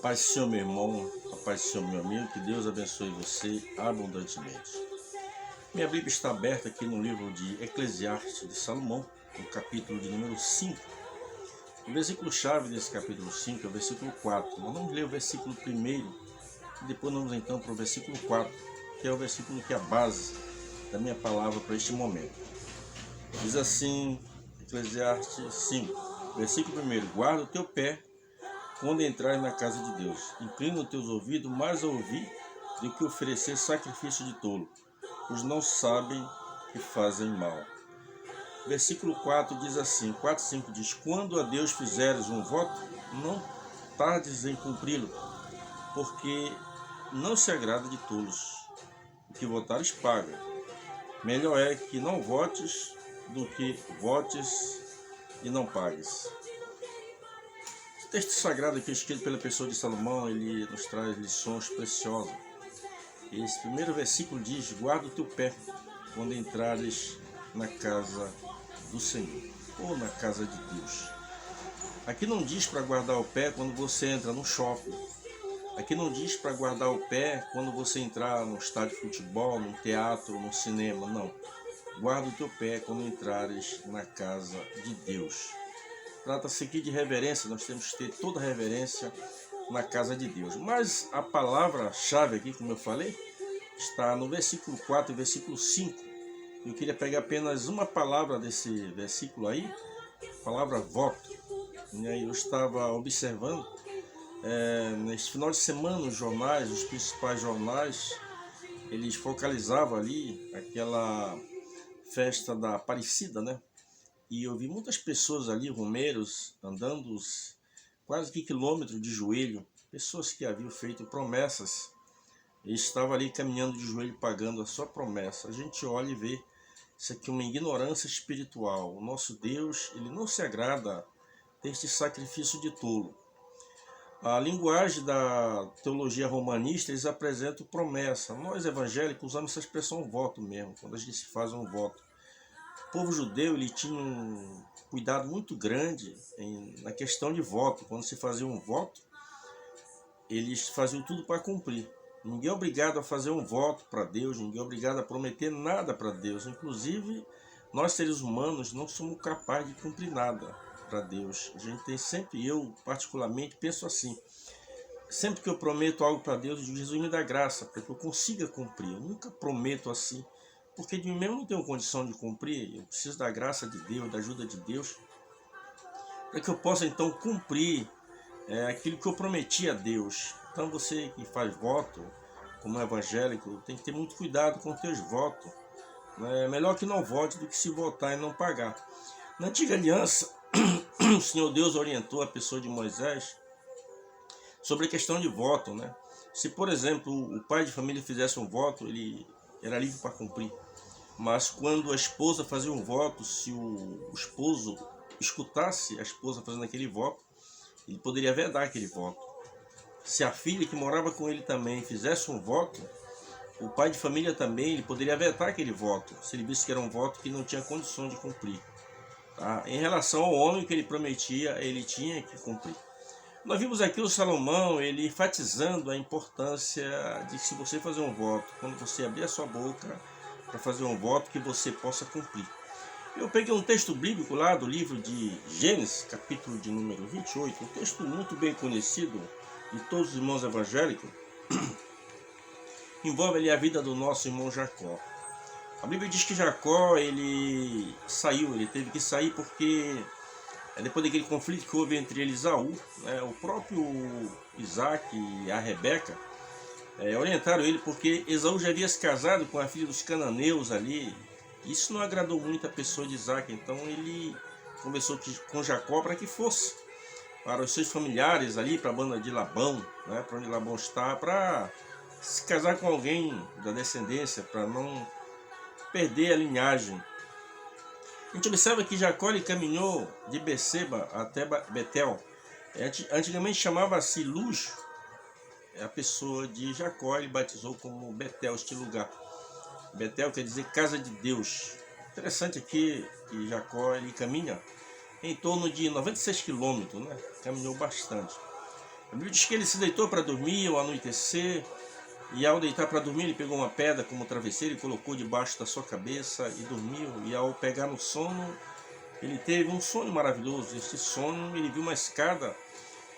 Paz do Senhor, meu irmão, a paz do Senhor, meu amigo, que Deus abençoe você abundantemente. Minha Bíblia está aberta aqui no livro de Eclesiastes de Salomão, no capítulo de número 5. O versículo-chave desse capítulo 5 é o versículo 4. Nós vamos ler o versículo 1 e depois vamos então para o versículo 4, que é o versículo que é a base da minha palavra para este momento. Diz assim, Eclesiastes 5, versículo 1: Guarda o teu pé quando entrares na casa de Deus. Inclina os teus ouvidos mais a ouvir do que oferecer sacrifício de tolo, pois não sabem que fazem mal. Versículo 4 diz assim, 4:5 diz: Quando a Deus fizeres um voto, não tardes em cumpri-lo, porque não se agrada de tolos. O que votares paga. Melhor é que não votes do que votes e não pagues. O texto sagrado aqui escrito pela pessoa de Salomão, ele nos traz lições preciosas. Esse primeiro versículo diz: guarda o teu pé quando entrares na casa do Senhor, ou na casa de Deus. Aqui não diz para guardar o pé quando você entra no shopping. Aqui não diz para guardar o pé quando você entrar no estádio de futebol, no teatro, no cinema, não. Guarda o teu pé quando entrares na casa de Deus. Trata-se aqui de reverência, nós temos que ter toda a reverência na casa de Deus. Mas a palavra-chave aqui, como eu falei, está no versículo 4 e versículo 5. Eu queria pegar apenas uma palavra desse versículo aí, a palavra voto. Eu estava observando, neste final de semana, os jornais, os principais jornais, eles focalizavam ali aquela festa da Aparecida, né? E eu vi muitas pessoas ali, romeiros, andando quase que quilômetros de joelho, pessoas que haviam feito promessas e estavam ali caminhando de joelho pagando a sua promessa. A gente olha e vê isso aqui é uma ignorância espiritual. O nosso Deus, ele não se agrada deste sacrifício de tolo. A linguagem da teologia romanista, eles apresentam promessa. Nós evangélicos usamos essa expressão voto mesmo, quando a gente faz um voto. O povo judeu, ele tinha um cuidado muito grande na questão de voto. Quando se fazia um voto, eles faziam tudo para cumprir. Ninguém é obrigado a fazer um voto para Deus, ninguém é obrigado a prometer nada para Deus. Inclusive, nós seres humanos não somos capazes de cumprir nada para Deus. A gente tem sempre, eu particularmente, penso assim. Sempre que eu prometo algo para Deus, Jesus me dá graça para que eu consiga cumprir. Eu nunca prometo assim, porque de mim mesmo não tenho condição de cumprir. Eu preciso da graça de Deus, da ajuda de Deus, para que eu possa então cumprir aquilo que eu prometi a Deus. Então você que faz voto, como evangélico, tem que ter muito cuidado com os teus votos. É melhor que não vote do que se votar e não pagar. Na antiga aliança, o Senhor Deus orientou a pessoa de Moisés sobre a questão de voto, né? Se, por exemplo, o pai de família fizesse um voto, ele era livre para cumprir. Mas quando a esposa fazia um voto, se o esposo escutasse a esposa fazendo aquele voto, ele poderia vedar aquele voto. Se a filha que morava com ele também fizesse um voto, o pai de família também ele poderia vetar aquele voto, se ele visse que era um voto que não tinha condição de cumprir. Tá? Em relação ao homem que ele prometia, ele tinha que cumprir. Nós vimos aqui o Salomão, ele enfatizando a importância de se você fazer um voto, quando você abrir a sua boca para fazer um voto, que você possa cumprir. Eu peguei um texto bíblico lá do livro de Gênesis, capítulo de número 28, um texto muito bem conhecido de todos os irmãos evangélicos, envolve ali a vida do nosso irmão Jacó. A Bíblia diz que Jacó, ele teve que sair porque depois daquele conflito que houve entre ele e Esaú, o próprio Isaac e a Rebeca orientaram ele porque Esaú já havia se casado com a filha dos cananeus ali. Isso não agradou muito a pessoa de Isaac, então ele conversou com Jacó para que fosse para os seus familiares ali, para a banda de Labão, para onde Labão está, para se casar com alguém da descendência, para não perder a linhagem. A gente observa que Jacó ele caminhou de Beceba até Betel. Antigamente chamava-se Luz. A pessoa de Jacó ele batizou como Betel, este lugar. Betel quer dizer casa de Deus. Interessante aqui que Jacó ele caminha em torno de 96 quilômetros, caminhou bastante. A Bíblia diz que ele se deitou para dormir ao anoitecer, e ao deitar para dormir ele pegou uma pedra como travesseiro e colocou debaixo da sua cabeça e dormiu. E ao pegar no sono, ele teve um sonho maravilhoso. Este sonho, ele viu uma escada.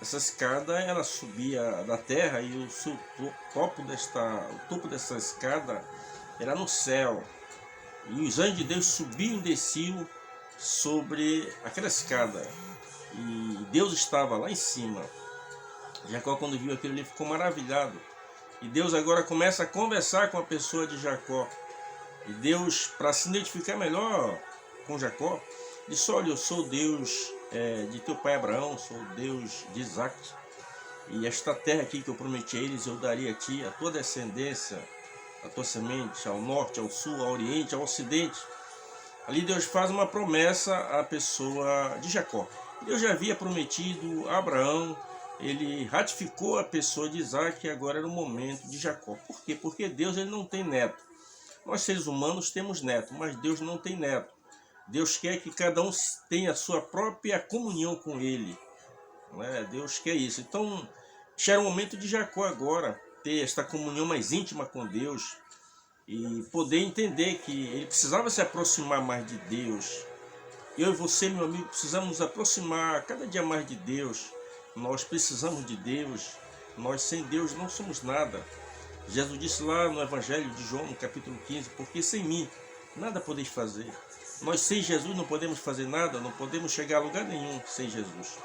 Essa escada, ela subia da terra e o topo dessa escada era no céu. E os anjos de Deus subiam e desciam sobre aquela escada. E Deus estava lá em cima. Jacó, quando viu aquilo, ele ficou maravilhado. E Deus agora começa a conversar com a pessoa de Jacó. E Deus, para se identificar melhor com Jacó, disse: olha, eu sou o Deus de teu pai Abraão, sou o Deus de Isaac. E esta terra aqui que eu prometi a eles, eu daria a ti, a tua descendência, a tua semente, ao norte, ao sul, ao oriente, ao ocidente. Ali Deus faz uma promessa à pessoa de Jacó. Deus já havia prometido a Abraão, ele ratificou a pessoa de Isaac, e agora era o momento de Jacó. Por quê? Porque Deus, ele não tem neto. Nós seres humanos temos neto, mas Deus não tem neto. Deus quer que cada um tenha a sua própria comunhão com ele. Deus quer isso. Então, já era o momento de Jacó agora ter esta comunhão mais íntima com Deus e poder entender que ele precisava se aproximar mais de Deus. Eu e você, meu amigo, precisamos nos aproximar cada dia mais de Deus. Nós precisamos de Deus. Nós sem Deus não somos nada. Jesus disse lá no Evangelho de João, no capítulo 15, porque sem mim nada podeis fazer. Nós sem Jesus não podemos fazer nada, não podemos chegar a lugar nenhum sem Jesus.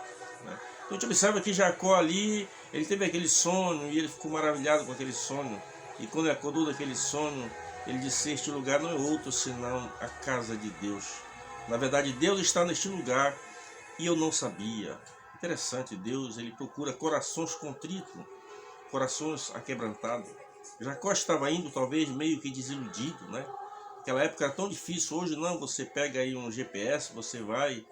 Então a gente observa que Jacó ali, ele teve aquele sonho e ele ficou maravilhado com aquele sonho. E quando ele acordou daquele sonho, ele disse: este lugar não é outro senão a casa de Deus. Na verdade, Deus está neste lugar e eu não sabia. Interessante, Deus, ele procura corações contritos, corações aquebrantados. Jacó estava indo talvez meio que desiludido, Aquela época era tão difícil. Hoje não, você pega aí um GPS, você vai,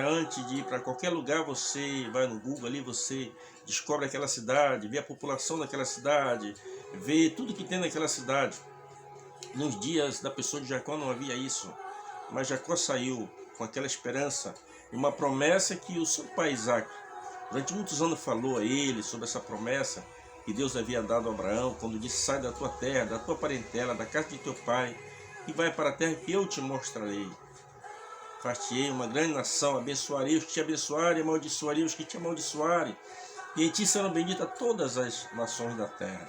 antes de ir para qualquer lugar, você vai no Google ali, você descobre aquela cidade, vê a população daquela cidade, vê tudo que tem naquela cidade. Nos dias da pessoa de Jacó não havia isso, mas Jacó saiu com aquela esperança e uma promessa que o seu pai Isaac, durante muitos anos, falou a ele sobre essa promessa que Deus havia dado a Abraão, quando disse: sai da tua terra, da tua parentela, da casa de teu pai, e vai para a terra que eu te mostrarei. Far-te-ei uma grande nação, abençoarei os que te abençoarem, amaldiçoarei os que te amaldiçoarem, e em ti serão benditas todas as nações da terra.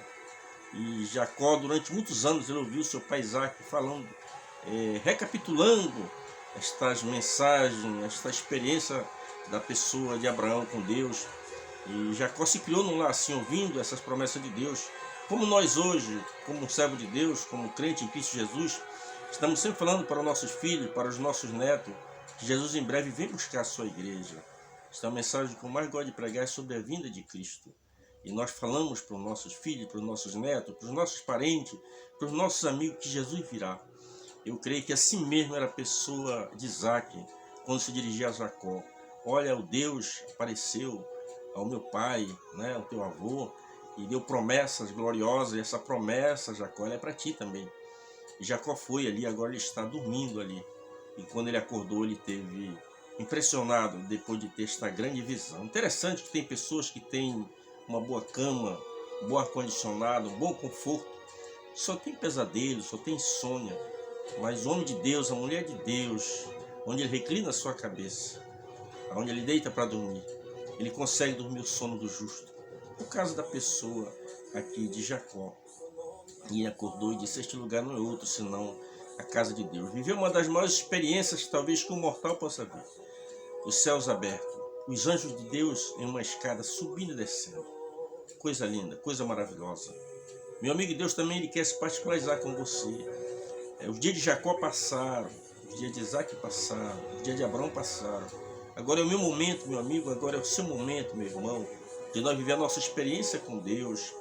E Jacó, durante muitos anos, ele ouviu seu pai Isaac falando, recapitulando estas mensagens, esta experiência da pessoa de Abraão com Deus. E Jacó se criou num lar assim, ouvindo essas promessas de Deus. Como nós hoje, como um servo de Deus, como crente em Cristo Jesus, estamos sempre falando para os nossos filhos, para os nossos netos, que Jesus em breve vem buscar a sua igreja. Esta é a mensagem que eu mais gosto de pregar, é sobre a vinda de Cristo. E nós falamos para os nossos filhos, para os nossos netos, para os nossos parentes, para os nossos amigos, que Jesus virá. Eu creio que assim mesmo era a pessoa de Isaac, quando se dirigia a Jacó. Olha, o Deus apareceu ao meu pai, ao teu avô, e deu promessas gloriosas, e essa promessa, Jacó, ela é para ti também. E Jacó foi ali, agora ele está dormindo ali. E quando ele acordou, ele teve impressionado, depois de ter esta grande visão. Interessante que tem pessoas que têm uma boa cama, um bom ar-condicionado, um bom conforto, só tem pesadelo, só tem insônia. Mas o homem de Deus, a mulher de Deus, onde ele reclina a sua cabeça, onde ele deita para dormir, ele consegue dormir o sono do justo. O caso da pessoa aqui de Jacó, e acordou e disse: este lugar não é outro senão a casa de Deus. Viveu uma das maiores experiências talvez que um mortal possa ver. Os céus abertos, os anjos de Deus em uma escada subindo e descendo. Coisa linda, coisa maravilhosa. Meu amigo, Deus também ele quer se particularizar com você. Os dias de Jacó passaram, os dias de Isaac passaram, os dias de Abraão passaram. Agora é o meu momento, meu amigo, agora é o seu momento, meu irmão, de nós viver a nossa experiência com Deus.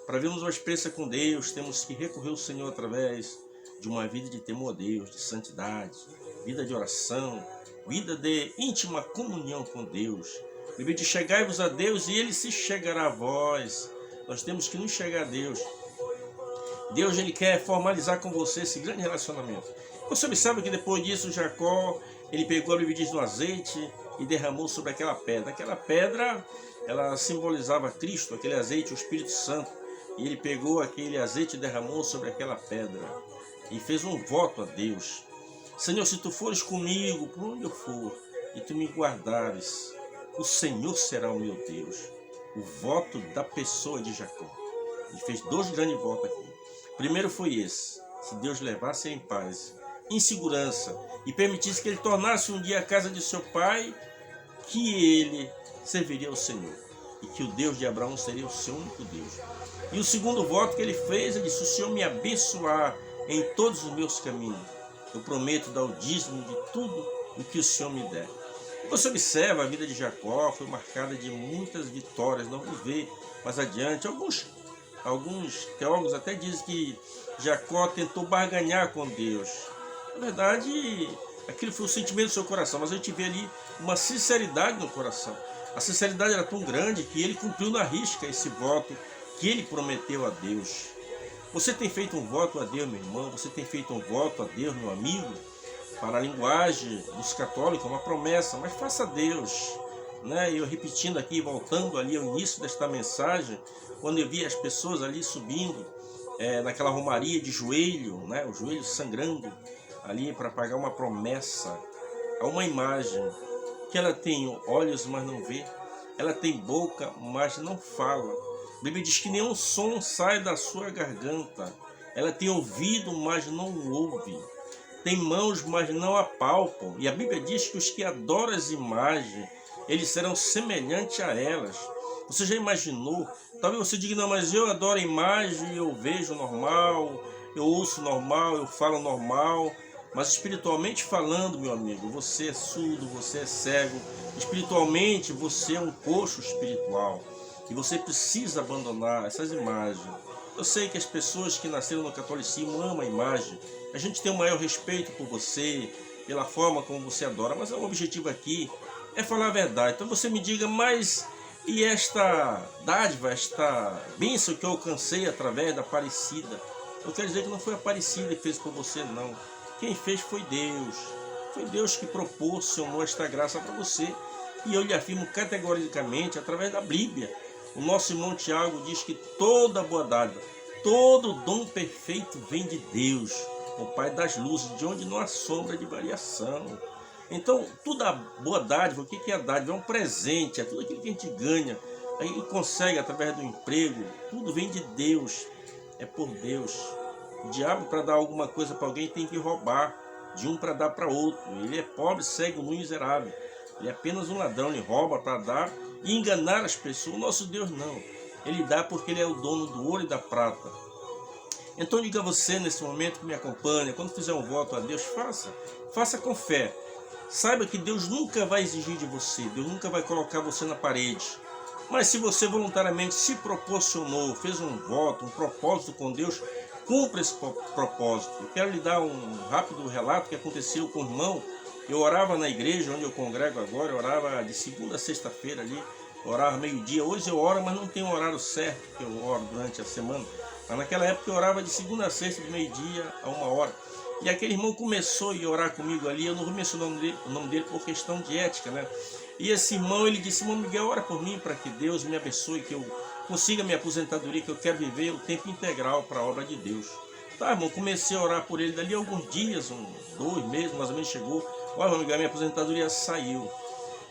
Para vermos uma experiência com Deus, temos que recorrer ao Senhor através de uma vida de temor a Deus, de santidade, vida de oração, vida de íntima comunhão com Deus. Bíblia diz: chegai-vos a Deus e Ele se chegará a vós. Nós temos que nos chegar a Deus. Deus ele quer formalizar com você esse grande relacionamento. Você observa que depois disso Jacó, ele pegou, a Bíblia diz, no azeite e derramou sobre aquela pedra. Aquela pedra, ela simbolizava Cristo, aquele azeite, o Espírito Santo. E ele pegou aquele azeite e derramou sobre aquela pedra e fez um voto a Deus. Senhor, se tu fores comigo por onde eu for e tu me guardares, o Senhor será o meu Deus. O voto da pessoa de Jacó. Ele fez dois grandes votos aqui. Primeiro foi esse: se Deus levasse em paz, em segurança, e permitisse que ele tornasse um dia a casa de seu pai, que ele serviria ao Senhor, e que o Deus de Abraão seria o seu único Deus. E o segundo voto que ele fez, ele disse: o Senhor me abençoar em todos os meus caminhos, eu prometo dar o dízimo de tudo o que o Senhor me der. Você observa, a vida de Jacó foi marcada de muitas vitórias. Não vamos ver mais adiante. Alguns teólogos até dizem que Jacó tentou barganhar com Deus. Na verdade, aquilo foi o sentimento do seu coração, mas a gente vê ali uma sinceridade no coração. A sinceridade era tão grande que ele cumpriu na risca esse voto que ele prometeu a Deus. Você tem feito um voto a Deus, meu irmão? Você tem feito um voto a Deus, meu amigo? Para a linguagem dos católicos, é uma promessa, mas faça a Deus. Né? Eu repetindo aqui, voltando ali ao início desta mensagem, quando eu vi as pessoas ali subindo naquela romaria de joelho, né? O joelho sangrando, ali para pagar uma promessa a uma imagem, que ela tem olhos, mas não vê, ela tem boca, mas não fala. A Bíblia diz que nenhum som sai da sua garganta. Ela tem ouvido, mas não ouve. Tem mãos, mas não apalpam. E a Bíblia diz que os que adoram as imagens, eles serão semelhantes a elas. Você já imaginou? Talvez você diga: não, mas eu adoro a imagem, eu vejo normal, eu ouço normal, eu falo normal. Mas espiritualmente falando, meu amigo, você é surdo, você é cego. Espiritualmente, você é um coxo espiritual. E você precisa abandonar essas imagens. Eu sei que as pessoas que nasceram no catolicismo amam a imagem. A gente tem o maior respeito por você, pela forma como você adora. Mas o objetivo aqui é falar a verdade. Então você me diga: mas e esta dádiva, esta bênção que eu alcancei através da Aparecida? Eu quero dizer que não foi a Aparecida que fez por você, não. Quem fez foi Deus. Foi Deus que proporcionou esta graça para você. E eu lhe afirmo categoricamente, através da Bíblia. O nosso irmão Tiago diz que toda boa dádiva, todo dom perfeito vem de Deus, o Pai das luzes, de onde não há sombra de variação. Então, toda boa dádiva, o que é a dádiva? É um presente, é tudo aquilo que a gente ganha, aí consegue através do emprego, tudo vem de Deus, é por Deus. O diabo, para dar alguma coisa para alguém, tem que roubar de um para dar para outro. Ele é pobre, cego, nu e miserável. Ele é apenas um ladrão, ele rouba para dar e enganar as pessoas. O nosso Deus não. Ele dá porque ele é o dono do ouro e da prata. Então diga a você nesse momento que me acompanha, quando fizer um voto a Deus, faça com fé. Saiba que Deus nunca vai exigir de você, Deus nunca vai colocar você na parede. Mas se você voluntariamente se proporcionou, fez um voto, um propósito com Deus, cumpra esse propósito. Eu quero lhe dar um rápido relato que aconteceu com o irmão. Eu orava na igreja onde eu congrego agora, eu orava de segunda a sexta-feira ali, eu orava meio-dia. Hoje eu oro, mas não tenho um horário certo, que eu oro durante a semana. Mas naquela época eu orava de segunda a sexta, de meio-dia a 1 hora. E aquele irmão começou a orar comigo ali, eu não vou mencionar o nome dele por questão de ética, né? E esse irmão, ele disse: irmão Miguel, ora por mim, para que Deus me abençoe, que eu consiga minha aposentadoria, que eu quero viver o tempo integral para a obra de Deus. Tá, irmão, comecei a orar por ele, dali a alguns dias, 2 meses mais ou menos, chegou: olha, irmão Miguel, minha aposentadoria saiu.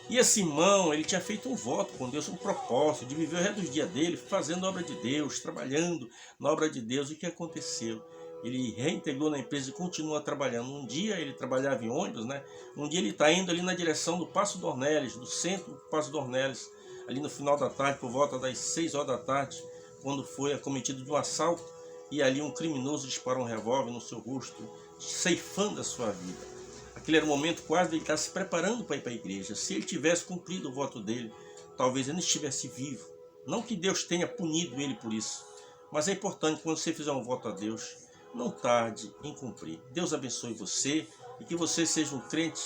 E esse irmão, ele tinha feito um voto com Deus, um propósito de viver o resto dos dias dele, fazendo a obra de Deus, trabalhando na obra de Deus. E o que aconteceu? Ele reintegrou na empresa e continua trabalhando. Um dia ele trabalhava em ônibus, né? Um dia ele está indo ali na direção do Paço Dornelles, do centro do Paço Dornelles, ali no final da tarde, por volta das 6 horas da tarde, quando foi acometido de um assalto, e ali um criminoso disparou um revólver no seu rosto, ceifando a sua vida. Aquele era o momento quase de ele estar se preparando para ir para a igreja. Se ele tivesse cumprido o voto dele, talvez ele não estivesse vivo. Não que Deus tenha punido ele por isso, mas é importante, quando você fizer um voto a Deus, não tarde em cumprir. Deus abençoe você e que você seja um crente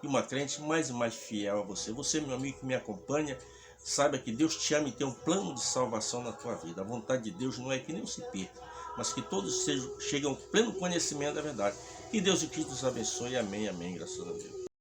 e uma crente mais e mais fiel a você. Você, meu amigo que me acompanha, saiba que Deus te ama e tem um plano de salvação na tua vida. A vontade de Deus não é que nenhum se perca, mas que todos cheguem ao pleno conhecimento da verdade. Que Deus e Cristo nos abençoe. Amém, amém. Graças a Deus.